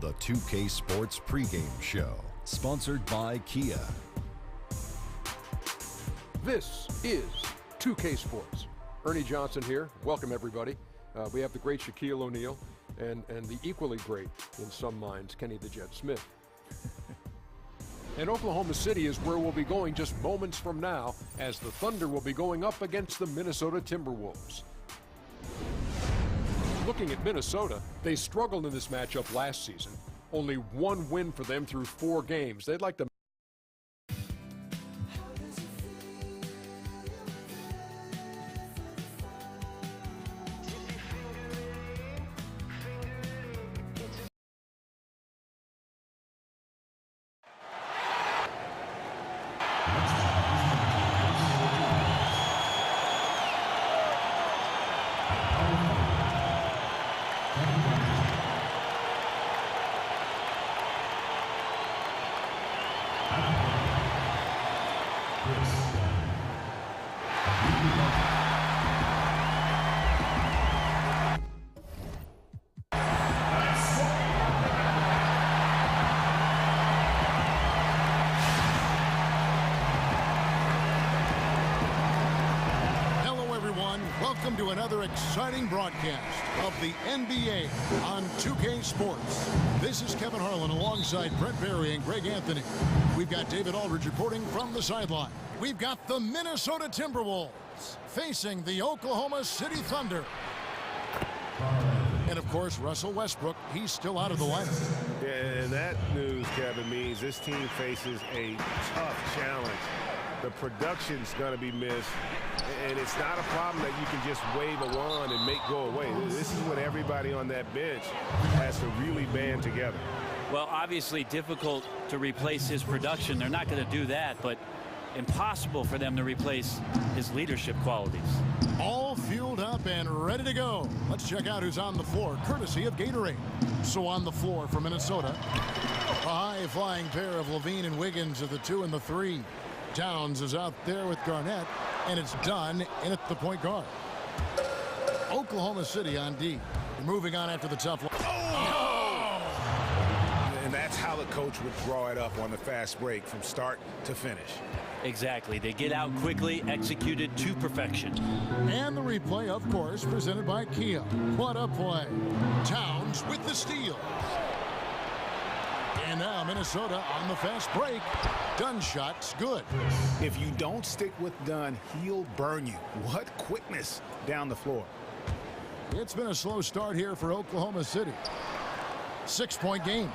The 2K Sports pregame show, sponsored by Kia. This is 2K Sports. Ernie Johnson here. Welcome, everybody. We have the great Shaquille O'Neal and the equally great, in some minds, Kenny the Jet Smith. And Oklahoma City is where we'll be going just moments from now, as the Thunder will be going up against the Minnesota Timberwolves. Looking at Minnesota, they struggled in this matchup last season. Only one win for them through 4 games. They'd like to welcome to another exciting broadcast of the NBA on 2K Sports. This is Kevin Harlan alongside Brent Barry and Greg Anthony. We've got David Aldridge reporting from the sideline. We've got the Minnesota Timberwolves facing the Oklahoma City Thunder. And, of course, Russell Westbrook, he's still out of the lineup. Yeah, and that news, Kevin, means this team faces a tough challenge. The production's going to be missed, and it's not a problem that you can just wave a wand and make go away. This is when everybody on that bench has to really band together. Well, obviously difficult to replace his production. They're not going to do that, but impossible for them to replace his leadership qualities. All fueled up and ready to go. Let's check out who's on the floor, courtesy of Gatorade. So on the floor for Minnesota, a high-flying pair of Levine and Wiggins at the 2 and the 3. Towns is out there with Garnett, and it's done in at the point guard. Oklahoma City on D. Moving on after the tough one. Oh! And that's how the coach would draw it up on the fast break from start to finish. Exactly. They get out quickly, executed to perfection. And the replay, of course, presented by Kia. What a play. Towns with the steal. And now Minnesota on the fast break. Dunn shot's good. If you don't stick with Dunn, he'll burn you. What quickness down the floor. It's been a slow start here for Oklahoma City. 6-point game.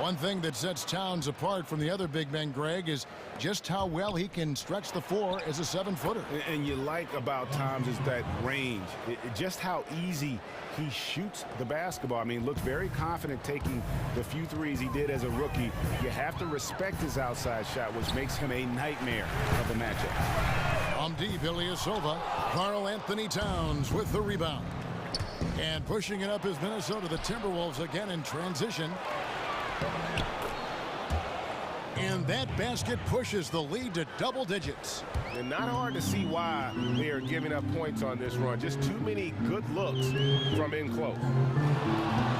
One thing that sets Towns apart from the other big men, Greg, is just how well he can stretch the floor as a 7-footer. And you like about Towns is that range. Just how easy he shoots the basketball. I mean, looked very confident taking the few threes he did as a rookie. You have to respect his outside shot, which makes him a nightmare of the matchup. On deep, Ilyasova. Karl Anthony Towns with the rebound. And pushing it up is Minnesota. The Timberwolves again in transition. And that basket pushes the lead to double digits. And not hard to see why they are giving up points on this run. Just too many good looks from in close.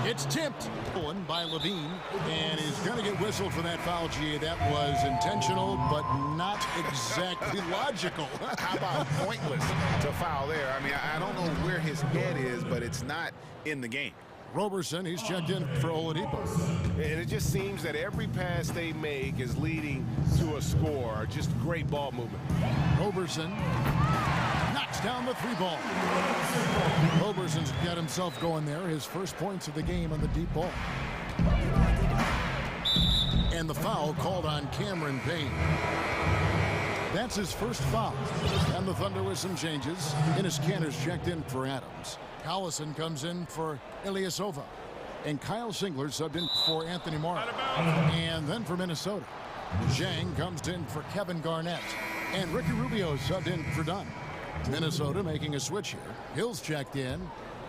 It's tipped by Levine, and he's going to get whistled for that foul. G. That was intentional, but not exactly logical. How about pointless to foul there? I mean, I don't know where his head is, but it's not in the game. Roberson, he's checked in for Oladipo. And it just seems that every pass they make is leading to a score. Just great ball movement. Roberson knocks down the 3 ball. Roberson's got himself going there. His first points of the game on the deep ball. And the foul called on Cameron Payne. That's his first foul. And the Thunder with some changes. Enes Kanter's checked in for Adams. Collison comes in for Ilyasova. And Kyle Singler subbed in for Anthony Morrow. And then for Minnesota, Zhang comes in for Kevin Garnett. And Ricky Rubio subbed in for Dunn. Minnesota making a switch here. Hill's checked in.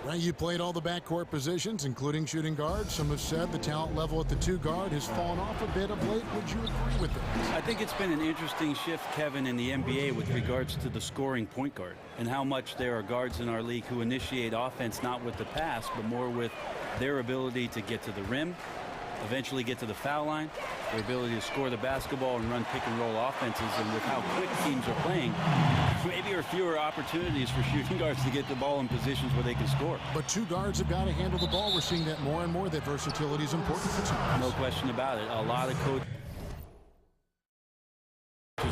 Well, you played all the backcourt positions, including shooting guard. Some have said the talent level at the 2 guard has fallen off a bit of late. Would you agree with this? I think it's been an interesting shift, Kevin, in the NBA with regards to the scoring point guard and how much there are guards in our league who initiate offense not with the pass, but more with their ability to get to the rim, eventually get to the foul line, their ability to score the basketball and run pick-and-roll offenses, and with how quick teams are playing, maybe there are fewer opportunities for shooting guards to get the ball in positions where they can score. But two guards have got to handle the ball. We're seeing that more and more. That versatility is important for teams. No question about it. A lot of coaches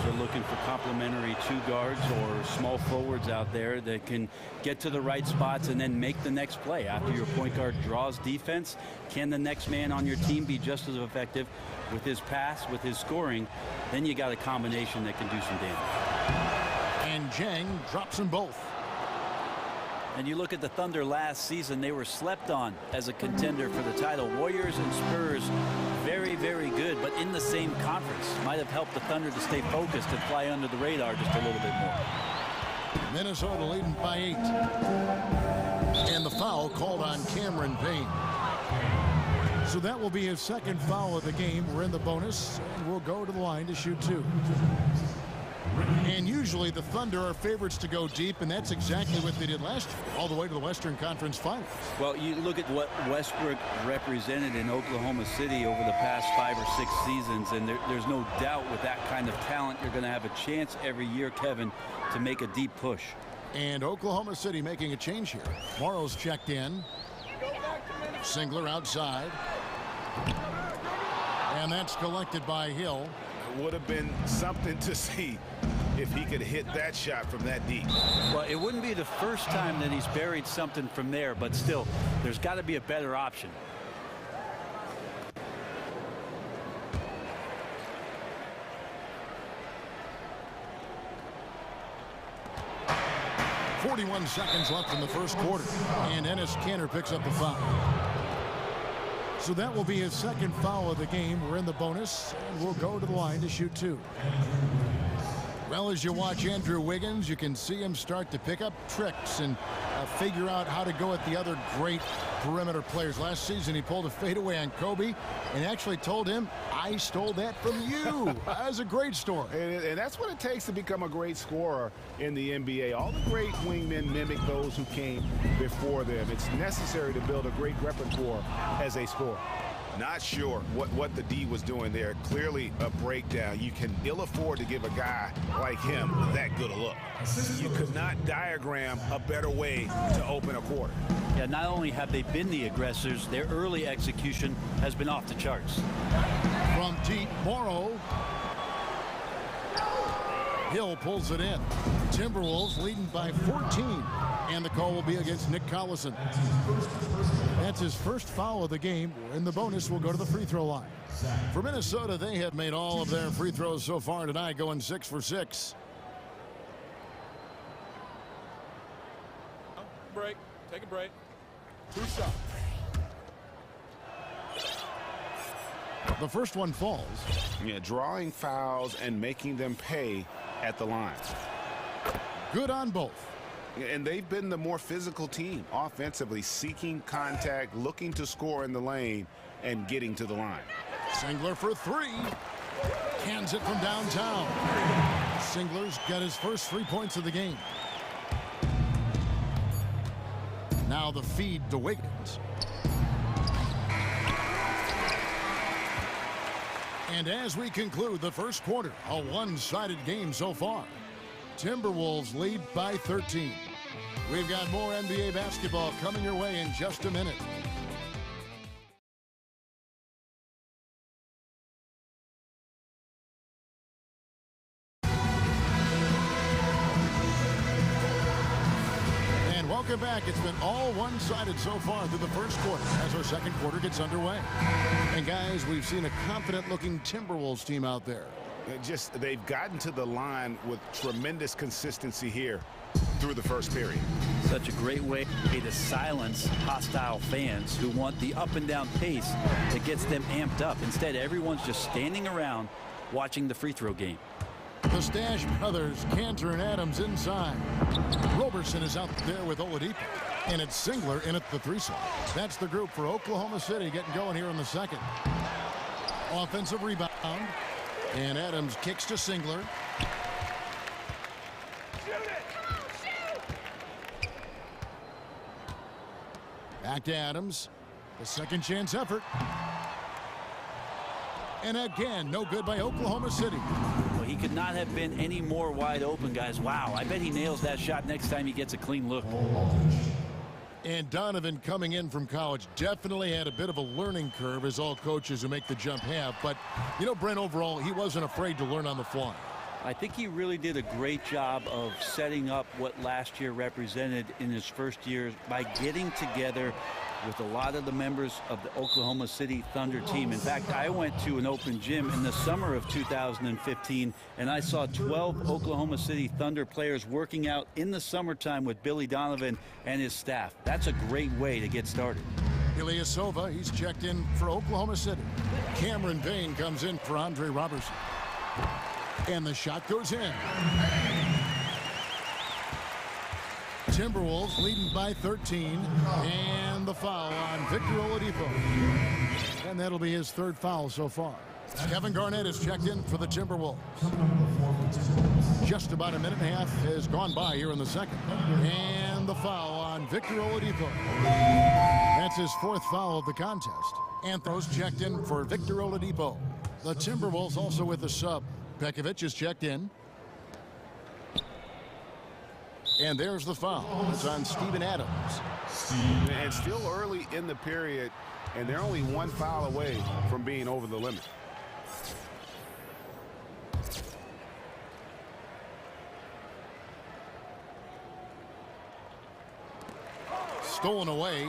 are looking for complementary two guards or small forwards out there that can get to the right spots and then make the next play. After your point guard draws defense, can the next man on your team be just as effective with his pass, with his scoring? Then you got a combination that can do some damage. And Jang drops them both. And you look at the Thunder last season, they were slept on as a contender for the title. Warriors and Spurs, very, very good, but in the same conference. Might have helped the Thunder to stay focused and fly under the radar just a little bit more. Minnesota leading by 8. And the foul called on Cameron Payne. So that will be his second foul of the game. We're in the bonus, and we'll go to the line to shoot 2. And usually the Thunder are favorites to go deep, and that's exactly what they did last year, all the way to the Western Conference Finals. Well, you look at what Westbrook represented in Oklahoma City over the past 5 or 6 seasons, and there's no doubt with that kind of talent, you're going to have a chance every year, Kevin, to make a deep push. And Oklahoma City making a change here. Morrow's checked in. Singler outside. And that's collected by Hill. Would have been something to see if he could hit that shot from that deep. Well, it wouldn't be the first time that he's buried something from there, but still, there's got to be a better option. .41 seconds left in the first quarter, and Enes Kanter picks up the foul. So that will be his second foul of the game. We're in the bonus, and we'll go to the line to shoot 2. Well, as you watch Andrew Wiggins, you can see him start to pick up tricks and figure out how to go at the other great perimeter players. Last season, he pulled a fadeaway on Kobe and actually told him, "I stole that from you." That was a great story. And that's what it takes to become a great scorer in the NBA. All the great wingmen mimic those who came before them. It's necessary to build a great repertoire as a scorer. Not sure what the D was doing there. Clearly a breakdown. You can ill afford to give a guy like him that good a look. You could not diagram a better way to open a quarter. Yeah, not only have they been the aggressors, their early execution has been off the charts. From deep, Morrow. Hill pulls it in. Timberwolves leading by 14. And the call will be against Nick Collison. That's his first foul of the game. In the bonus, we'll go to the free throw line. For Minnesota, they have made all of their free throws so far tonight, going 6 for 6. Break. Take a break. 2 shots. The first one falls. Yeah, drawing fouls and making them pay at the line. Good on both. And they've been the more physical team offensively, seeking contact, looking to score in the lane, and getting to the line. Singler for 3. Cans it from downtown. Singler's got his first 3 points of the game. Now the feed to Wiggins. And as we conclude the first quarter, a one-sided game so far. Timberwolves lead by 13. We've got more NBA basketball coming your way in just a minute. And welcome back. It's been all one-sided so far through the first quarter as our second quarter gets underway. And guys, we've seen a confident-looking Timberwolves team out there. They've gotten to the line with tremendous consistency here through the first period. Such a great way to silence hostile fans who want the up and down pace that gets them amped up. Instead, everyone's just standing around watching the free throw game. The Stash brothers, Kanter and Adams inside. Roberson is out there with Oladipo. And it's Singler in at the 3 slot. That's the group for Oklahoma City getting going here in the second. Offensive rebound. And Adams kicks to Singler. Back to Adams. A second chance effort. And again, no good by Oklahoma City. Well, he could not have been any more wide open, guys. Wow, I bet he nails that shot next time he gets a clean look. And Donovan, coming in from college, definitely had a bit of a learning curve, as all coaches who make the jump have. But, you know, Brent, overall, he wasn't afraid to learn on the fly. I think he really did a great job of setting up what last year represented in his first year by getting together with a lot of the members of the Oklahoma City Thunder team. In fact, I went to an open gym in the summer of 2015, and I saw 12 Oklahoma City Thunder players working out in the summertime with Billy Donovan and his staff. That's a great way to get started. Ilyasova, he's checked in for Oklahoma City. Cameron Payne comes in for Andre Robertson. And the shot goes in. Timberwolves leading by 13, and the foul on Victor Oladipo. And that'll be his third foul so far. Kevin Garnett is checked in for the Timberwolves. Just about a minute and a half has gone by here in the second. And the foul on Victor Oladipo. That's his fourth foul of the contest. Anthos checked in for Victor Oladipo. The Timberwolves also with a sub. Pekovic is checked in. And there's the foul. It's on Steven Adams. And still early in the period, and they're only one foul away from being over the limit. Stolen away.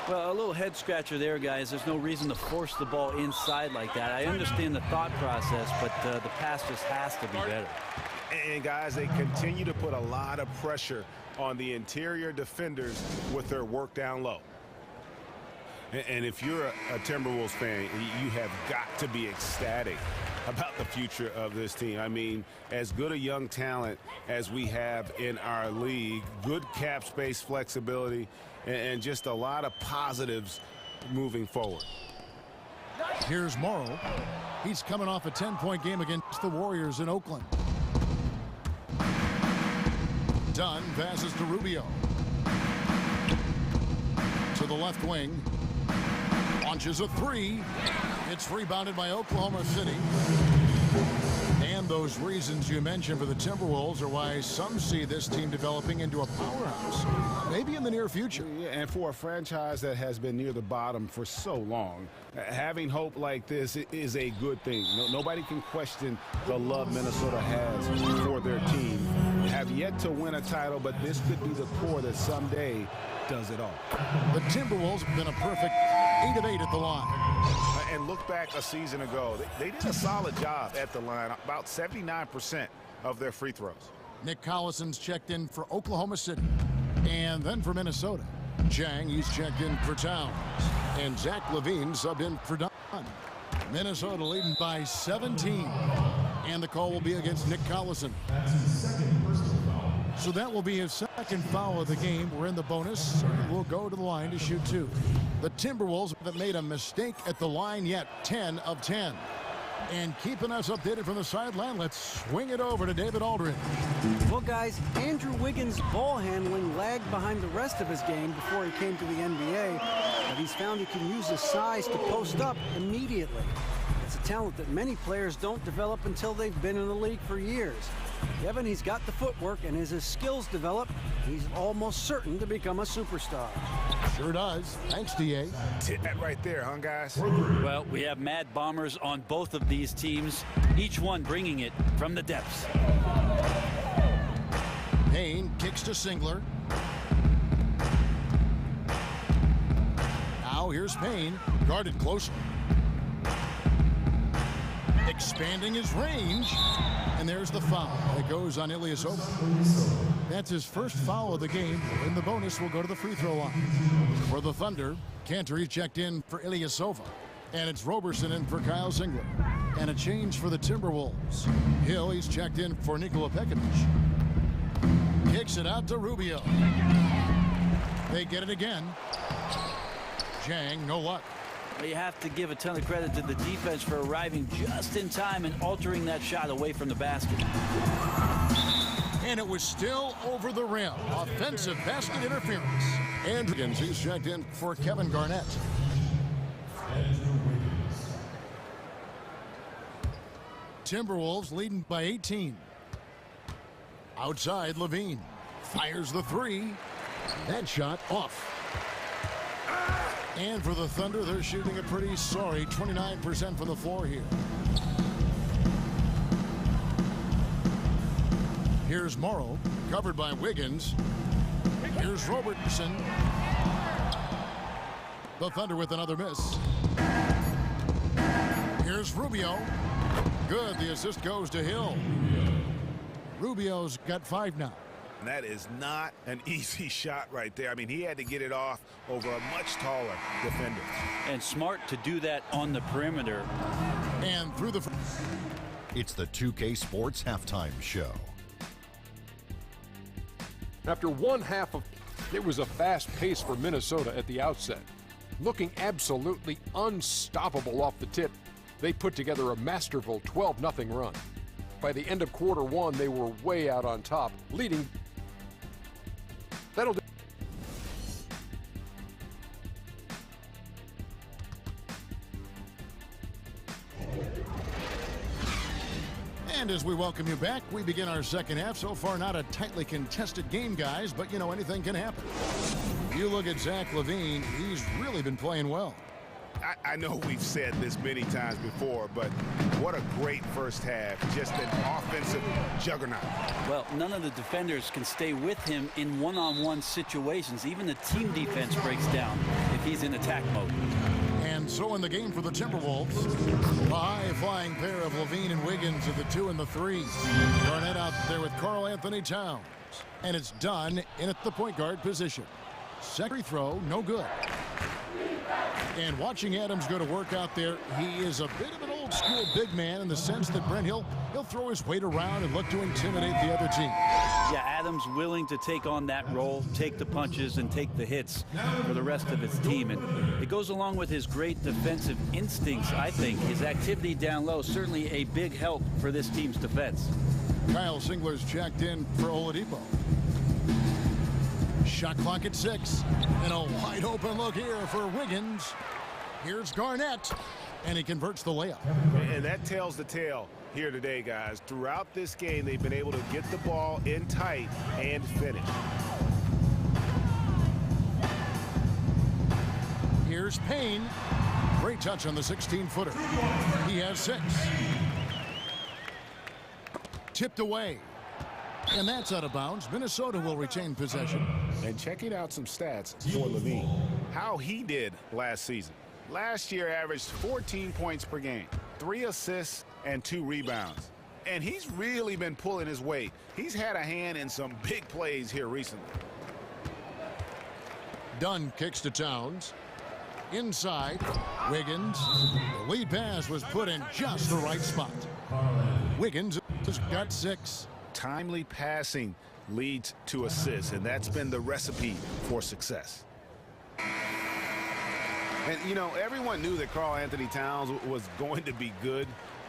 Well, a little head scratcher there, guys. There's no reason to force the ball inside like that. I understand the thought process, but the pass just has to be better. And guys, they continue to put a lot of pressure on the interior defenders with their work down low. And if you're a Timberwolves fan, you have got to be ecstatic about the future of this team. I mean, as good a young talent as we have in our league, good cap space flexibility, and just a lot of positives moving forward. Here's Morrow. He's coming off a 10-point game against the Warriors in Oakland. Dunn passes to Rubio. To the left wing. Launches a three. It's rebounded by Oklahoma City. And those reasons you mentioned for the Timberwolves are why some see this team developing into a powerhouse, maybe in the near future. Yeah, and for a franchise that has been near the bottom for so long, having hope like this is a good thing. Nobody can question the love Minnesota has for their team. Have yet to win a title, but this could be the core that someday does it all. The Timberwolves have been a perfect 8 of 8 at the line. And look back a season ago, they did a solid job at the line, about 79% of their free throws. Nick Collison's checked in for Oklahoma City. And then for Minnesota, Chang, he's checked in for Towns. And Zach LaVine subbed in for Dunn. Minnesota leading by 17. And the call will be against Nick Collison. So that will be his second foul of the game. We're in the bonus. We'll go to the line to shoot two. The Timberwolves haven't made a mistake at the line yet. 10 of 10. And keeping us updated from the sideline, let's swing it over to David Aldridge. Well, guys, Andrew Wiggins' ball handling lagged behind the rest of his game before he came to the NBA, but he's found he can use his size to post up immediately. It's a talent that many players don't develop until they've been in the league for years. Given he's got the footwork and as his skills develop, he's almost certain to become a superstar. Sure does. Thanks, D.A. Hit that right there, huh, guys? Well, we have Mad Bombers on both of these teams, each one bringing it from the depths. Payne kicks to Singler. Now here's Payne, guarded closely. Expanding his range. And there's the foul. It goes on Ilyasova. That's his first foul of the game. In the bonus, we'll go to the free throw line. For the Thunder, Cantor checked in for Ilyasova. And it's Roberson in for Kyle Singler. And a change for the Timberwolves. Hill, he's checked in for Nikola Pekovic. Kicks it out to Rubio. They get it again. Chang, no luck. Well, you have to give a ton of credit to the defense for arriving just in time and altering that shot away from the basket. And it was still over the rim. Offensive basket interference. And he's checked in for Kevin Garnett. Timberwolves leading by 18. Outside, Levine fires the three. That shot off. And for the Thunder, they're shooting a pretty sorry 29% from the floor here. Here's Morrow, covered by Wiggins. Here's Robertson. The Thunder with another miss. Here's Rubio. Good, the assist goes to Hill. Rubio's got 5 now. And that is not an easy shot right there. I mean, he had to get it off over a much taller defender. And smart to do that on the perimeter. And through the... It's the 2K Sports Halftime Show. After one half of, it was a fast pace for Minnesota at the outset. Looking absolutely unstoppable off the tip, they put together a masterful 12-0 run. By the end of quarter one, they were way out on top, leading. That'll do. And as we welcome you back, we begin our second half. So far, not a tightly contested game, guys, but, you know, anything can happen. You look at Zach LaVine, he's really been playing well. I know we've said this many times before, but what a great first half. Just an offensive juggernaut. Well, none of the defenders can stay with him in one-on-one situations. Even the team defense breaks down if he's in attack mode. And so in the game for the Timberwolves, a high-flying pair of Levine and Wiggins at the 2 and the 3. Garnett out there with Karl Anthony Towns. And it's done in at the point guard position. Second throw, no good. And watching Adams go to work out there, he is a bit of an old-school big man in the sense that, Brent, he'll throw his weight around and look to intimidate the other team. Yeah, Adams willing to take on that role, take the punches and take the hits for the rest of his team. And it goes along with his great defensive instincts, I think. His activity down low, certainly a big help for this team's defense. Kyle Singler's checked in for Oladipo. Shot clock at 6. And a wide open look here for Wiggins. Here's Garnett. And he converts the layup. And that tells the tale here today, guys. Throughout this game, they've been able to get the ball in tight and finish. Here's Payne. Great touch on the 16-footer. He has 6. Tipped away. And that's out of bounds. Minnesota will retain possession. And checking out some stats for Levine. How he did last season. Last year averaged 14 points per game, 3 assists, and 2 rebounds. And he's really been pulling his weight. He's had a hand in some big plays here recently. Dunn kicks to Towns. Inside, Wiggins. The lead pass was put in just the right spot. Wiggins has got 6. Timely passing leads to assists, and that's been the recipe for success. And, you know, everyone knew that Karl Anthony Towns was going to be good,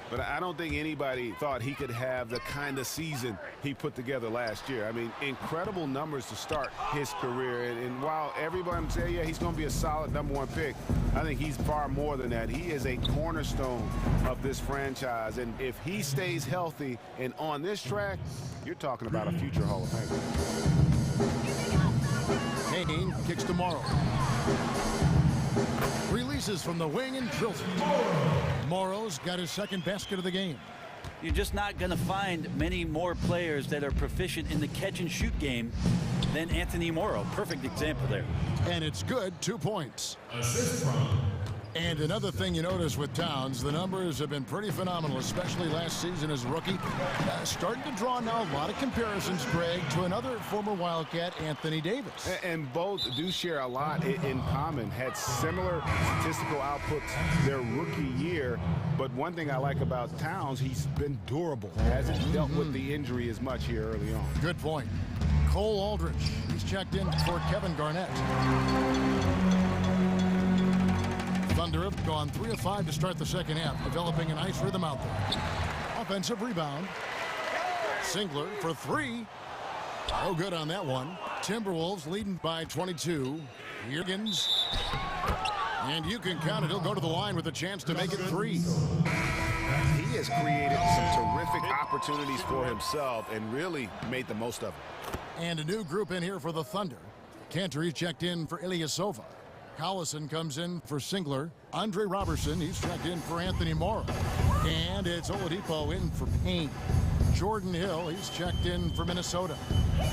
but I don't think anybody thought he could have the kind of season he put together last year. I mean, incredible numbers to start his career. And while everyone say, yeah, he's going to be a solid #1 pick, I think he's far more than that. He is a cornerstone of this franchise. And if he stays healthy and on this track, you're talking about a future Hall of Famer. Payne kicks to Morrow. Releases from the wing and drills it. Morrow's got his second basket of the game. You're just not going to find many more players that are proficient in the catch-and-shoot game than Anthony Morrow. Perfect example there. And it's good, 2 points. And another thing you notice with Towns, the numbers have been pretty phenomenal, especially last season as a rookie. Starting to draw now a lot of comparisons, Greg, to another former Wildcat, Anthony Davis. And both do share a lot in common. Had similar statistical outputs their rookie year. But one thing I like about Towns, he's been durable. Hasn't dealt with the injury as much here early on. Good point. Cole Aldrich, he's checked in for Kevin Garnett. Thunder have gone 3 of 5 to start the second half, developing a nice rhythm out there. Offensive rebound. Singler for 3. Oh, good on that one. Timberwolves leading by 22. Wiggins. And you can count it. He'll go to the line with a chance to make it 3. He has created some terrific opportunities for himself and really made the most of it. And a new group in here for the Thunder. Cantor, he's checked in for Ilyasova. Collison comes in for Singler. Andre Robertson, he's checked in for Anthony Morrow. And it's Oladipo in for Payne. Jordan Hill, he's checked in for Minnesota.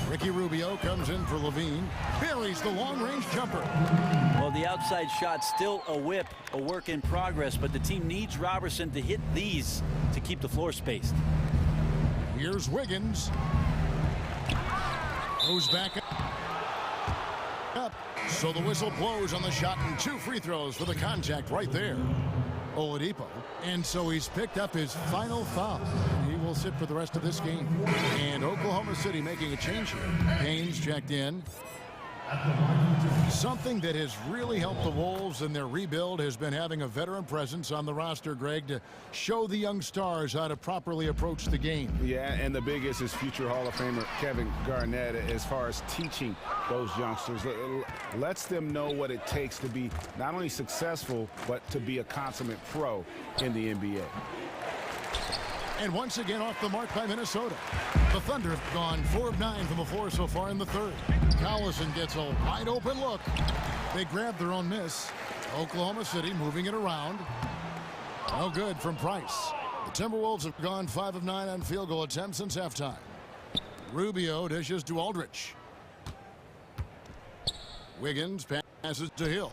Ricky Rubio comes in for Levine. Buries the long-range jumper. Well, the outside shot's still a whip, a work in progress, but the team needs Robertson to hit these to keep the floor spaced. Here's Wiggins. Goes back up. So the whistle blows on the shot and 2 free throws for the contact right there. Oladipo. And so he's picked up his final foul. He will sit for the rest of this game. And Oklahoma City making a change here. Payne's checked in. Something that has really helped the Wolves in their rebuild has been having a veteran presence on the roster, Greg, to show the young stars how to properly approach the game. Yeah, and the biggest is future Hall of Famer Kevin Garnett as far as teaching those youngsters. Lets them know what it takes to be not only successful, but to be a consummate pro in the NBA. And once again off the mark by Minnesota. The Thunder have gone 4 of 9 from the floor so far in the third. Collison gets a wide open look. They grab their own miss. Oklahoma City moving it around. No good from Price. The Timberwolves have gone 5 of 9 on field goal attempts since halftime. Rubio dishes to Aldridge. Wiggins passes to Hill.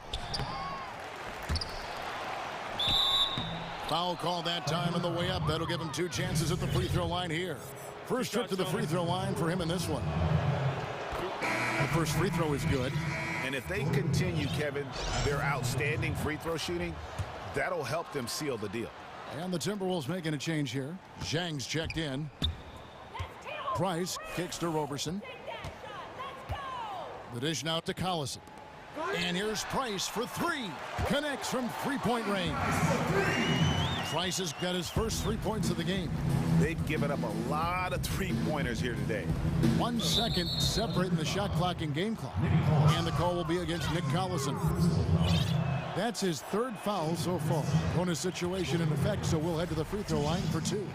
Foul called that time on the way up. That'll give him 2 chances at the free throw line here. First trip to the free throw line for him in this one. The first free throw is good. And if they continue, Kevin, their outstanding free throw shooting, that'll help them seal the deal. And the Timberwolves making a change here. Zhang's checked in. Price kicks to Robertson. The dish now to Collison. And here's Price for 3. Connects from 3-point range. Price has got his first 3 points of the game. They've given up a lot of 3-pointers here today. 1 second separating the shot clock and game clock. And the call will be against Nick Collison. That's his 3rd foul so far. Bonus situation in effect, so we'll head to the free throw line for 2.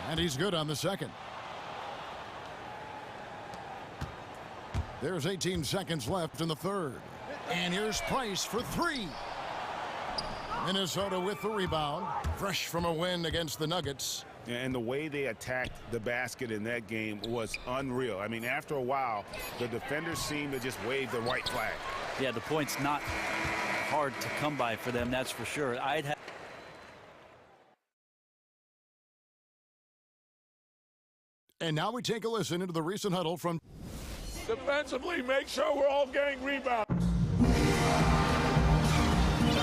And he's good on the second. There's 18 seconds left in the third. And here's Price for 3. Minnesota with the rebound. Fresh from a win against the Nuggets. And the way they attacked the basket in that game was unreal. I mean, after a while, the defenders seemed to just wave the white flag. Yeah, the point's not hard to come by for them, that's for sure. And now we take a listen into the recent huddle from defensively, make sure we're all getting rebounds.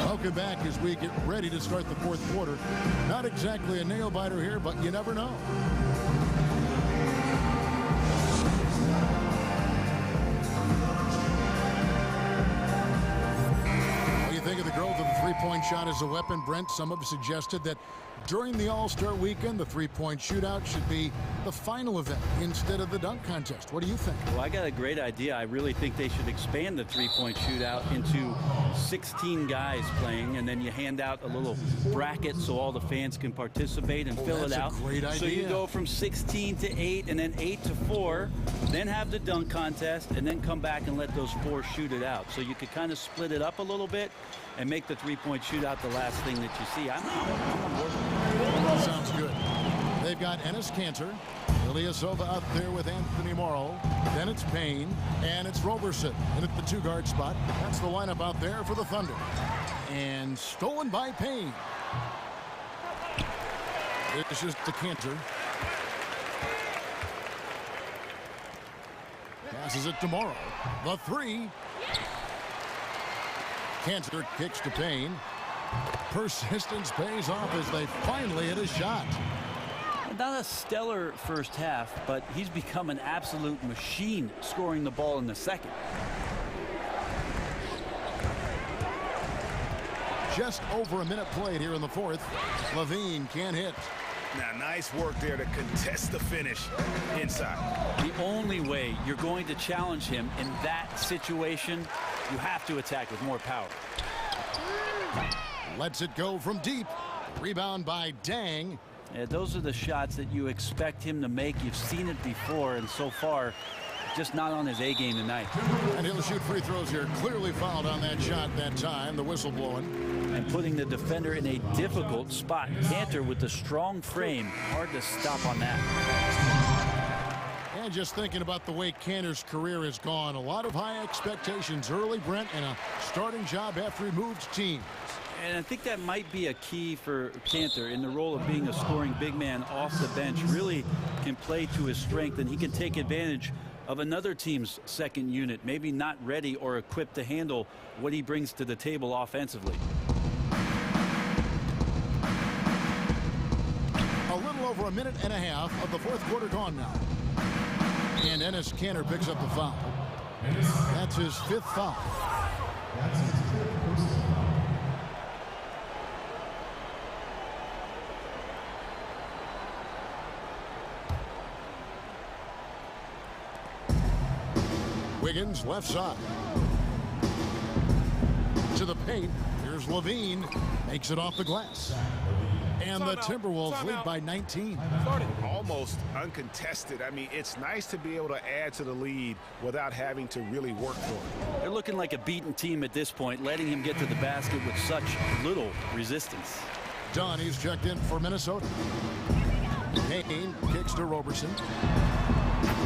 Welcome back as we get ready to start the 4th quarter. Not exactly a nail-biter here, but you never know. What do you think of the growth of the three-point shot as a weapon, Brent? Some have suggested that during the All-Star weekend, the three-point shootout should be the final event instead of the dunk contest. What do you think? Well, I got a great idea. I really think they should expand the three-point shootout into 16 guys playing, and then you hand out a little bracket so all the fans can participate and fill it out. That's a great idea. So you go from 16 to 8 and then 8 to 4, then have the dunk contest, and then come back and let those 4 shoot it out. So you could kind of split it up a little bit and make the three-point shootout the last thing that you see. I'm on board. Sounds good. They've got Enes Kanter, Ilyasova out there with Anthony Morrow. Then it's Payne, and it's Robertson in at the 2-guard spot. That's the lineup out there for the Thunder. And stolen by Payne. This is to Kanter. Passes it to Morrow. The 3. Kanter kicks to Payne. Persistence pays off as they finally hit a shot. Not a stellar first half, but he's become an absolute machine scoring the ball in the second. Just over a minute played here in the 4th. Levine can't hit. Now, nice work there to contest the finish inside. The only way you're going to challenge him in that situation you have to attack with more power. Lets it go from deep. Rebound by Dang. Yeah, those are the shots that you expect him to make. You've seen it before, and so far, just not on his A game tonight. And he'll shoot free throws here. Clearly fouled on that shot that time. The whistle blowing. And putting the defender in a difficult spot. Cantor with the strong frame. Hard to stop on that. And just thinking about the way Cantor's career has gone. A lot of high expectations early, Brent, and a starting job after he moved teams. And I think that might be a key for Cantor in the role of being a scoring big man off the bench. Really can play to his strength, and he can take advantage of another team's second unit, maybe not ready or equipped to handle what he brings to the table offensively. A little over a minute and a half of the fourth quarter gone now. And Enes Kanter picks up the foul. That's his fifth foul. Wiggins left side. To the paint. Here's Levine. Makes it off the glass. And the Timberwolves lead by 19. Almost uncontested. I mean, it's nice to be able to add to the lead without having to really work for it. They're looking like a beaten team at this point, letting him get to the basket with such little resistance. Dunn, he's checked in for Minnesota. Kane kicks to Roberson.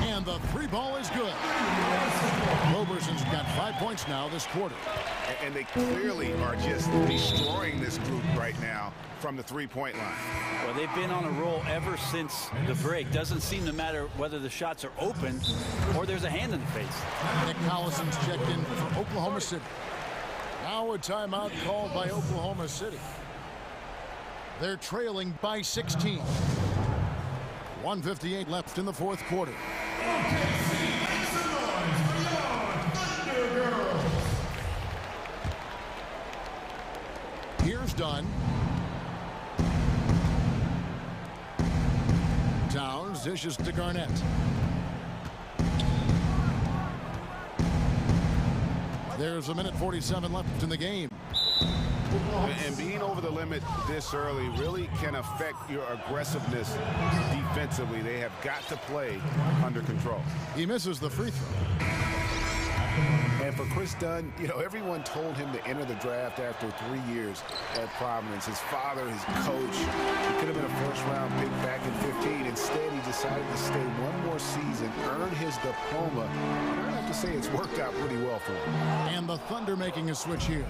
And the three ball is good. Roberson's got 5 points now this quarter. And they clearly are just destroying this group right now from the three-point line. Well, they've been on a roll ever since the break. Doesn't seem to matter whether the shots are open or there's a hand in the face. Nick Collison's checked in for Oklahoma City. Now a timeout called by Oklahoma City. They're trailing by 16. 1:58 left in the fourth quarter. Here's Dunn. Towns dishes to Garnett. There's a minute 47 left in the game. And being over the limit this early really can affect your aggressiveness defensively. They have got to play under control. He misses the free throw. And for Chris Dunn, you know, everyone told him to enter the draft after 3 years at Providence. His father, his coach, he could have been a first-round pick back in 15. Instead, he decided to stay one more season, earn his diploma. And I have to say it's worked out pretty well for him. And the Thunder making a switch here.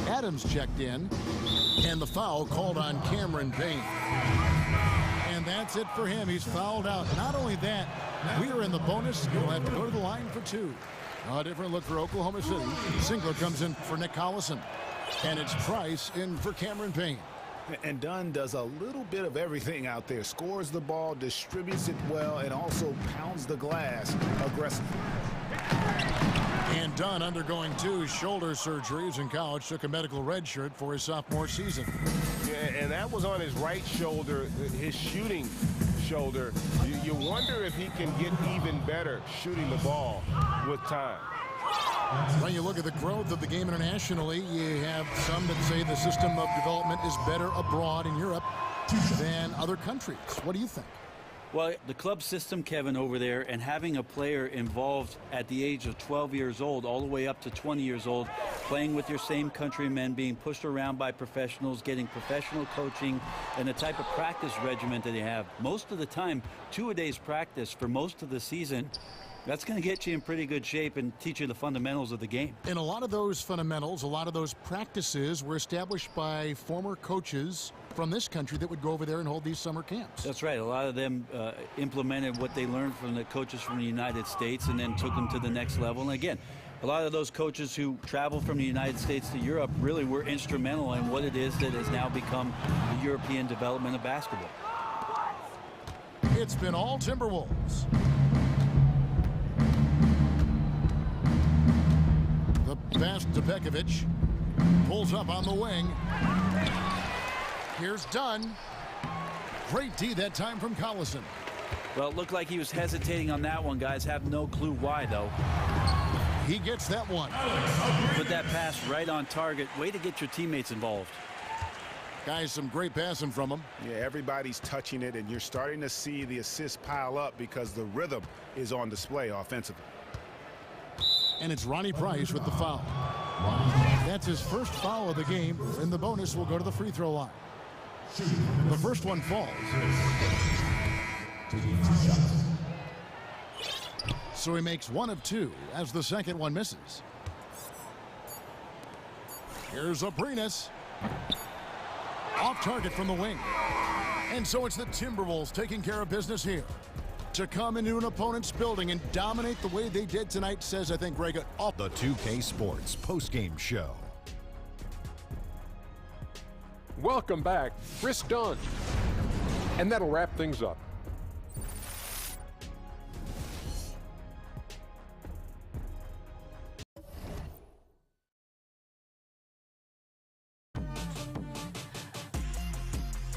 Adams checked in, and the foul called on Cameron Payne. And that's it for him. He's fouled out. Not only that, we are in the bonus. He'll have to go to the line for two. A different look for Oklahoma City. Singler comes in for Nick Collison. And it's Price in for Cameron Payne. And Dunn does a little bit of everything out there. Scores the ball, distributes it well, and also pounds the glass aggressively. And Dunn undergoing 2 shoulder surgeries in college. Took a medical red shirt for his sophomore season. Yeah, and that was on his right shoulder, his shooting shoulder. You wonder if he can get even better shooting the ball with time. When you look at the growth of the game internationally, you have some that say the system of development is better abroad in Europe than other countries. What do you think? Well, the club system, Kevin, over there, and having a player involved at the age of 12 years old all the way up to 20 years old, playing with your same countrymen, being pushed around by professionals, getting professional coaching, and the type of practice regimen that they have. Most of the time, 2-a-days practice for most of the season. That's going to get you in pretty good shape and teach you the fundamentals of the game. And a lot of those fundamentals, a lot of those practices were established by former coaches from this country that would go over there and hold these summer camps. That's right. A lot of them implemented what they learned from the coaches from the United States and then took them to the next level. And again, a lot of those coaches who traveled from the United States to Europe really were instrumental in what it is that has now become the European development of basketball. It's been all Timberwolves. The pass to Pekovic. Pulls up on the wing. Here's Dunn. Great D that time from Collison. Well, it looked like he was hesitating on that one, guys. Have no clue why, though. He gets that one. Put that pass right on target. Way to get your teammates involved. Guys, some great passing from him. Yeah, everybody's touching it, and you're starting to see the assists pile up because the rhythm is on display offensively. And it's Ronnie Price with the foul. That's his first foul of the game, and the bonus will go to the free throw line. The first one falls. So he makes 1 of 2 as the second one misses. Here's Aprinas. Off target from the wing. And so it's the Timberwolves taking care of business here. To come into an opponent's building and dominate the way they did tonight says, I think, Greg, off The 2K Sports postgame show. Welcome back, Chris Dunn. And that'll wrap things up.